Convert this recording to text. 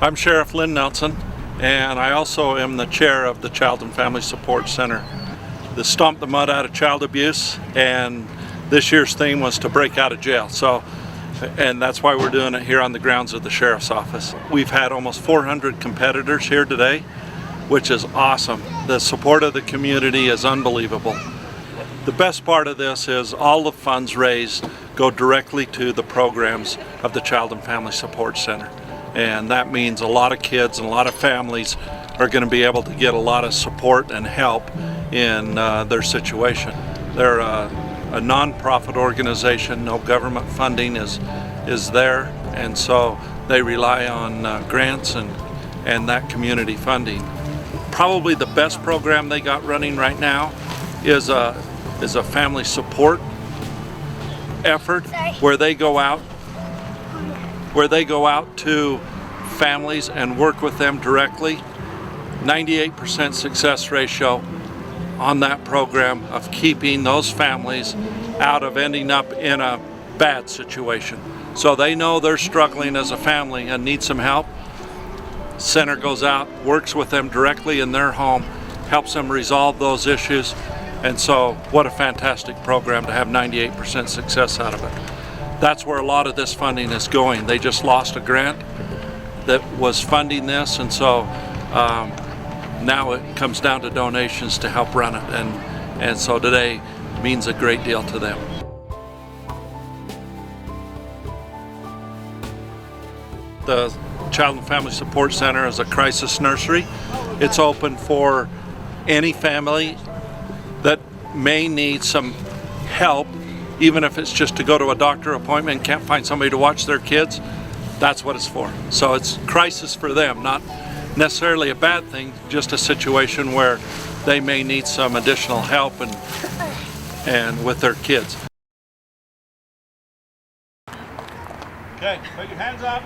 I'm Sheriff Lynn Nelson, and I also am the chair of the Child and Family Support Center. The Stomp the Mud Out of Child Abuse, and this year's theme was to break out of jail. And that's why we're doing it here on the grounds of the Sheriff's Office. We've had almost 400 competitors here today, which is awesome. The support of the community is unbelievable. The best part of this is all the funds raised go directly to the programs of the Child and Family Support Center. And that means a lot of kids and a lot of families are going to be able to get a lot of support and help in their situation. They're a non-profit organization, no government funding is there, and so they rely on grants and that community funding. Probably the best program they got running right now is a family support effort where they go out to families and work with them directly. 98% success ratio on that program of keeping those families out of ending up in a bad situation. So they know they're struggling as a family and need some help. Center goes out, works with them directly in their home, helps them resolve those issues. And so what a fantastic program to have 98% success out of it. That's where a lot of this funding is going. They just lost a grant that was funding this, and so now it comes down to donations to help run it, and so today means a great deal to them. The Child and Family Support Center is a crisis nursery. It's open for any family that may need some help, even if it's just to go to a doctor appointment and can't find somebody to watch their kids. That's what it's for. So it's crisis for them, not necessarily a bad thing, just a situation where they may need some additional help and with their kids. Okay, put your hands up.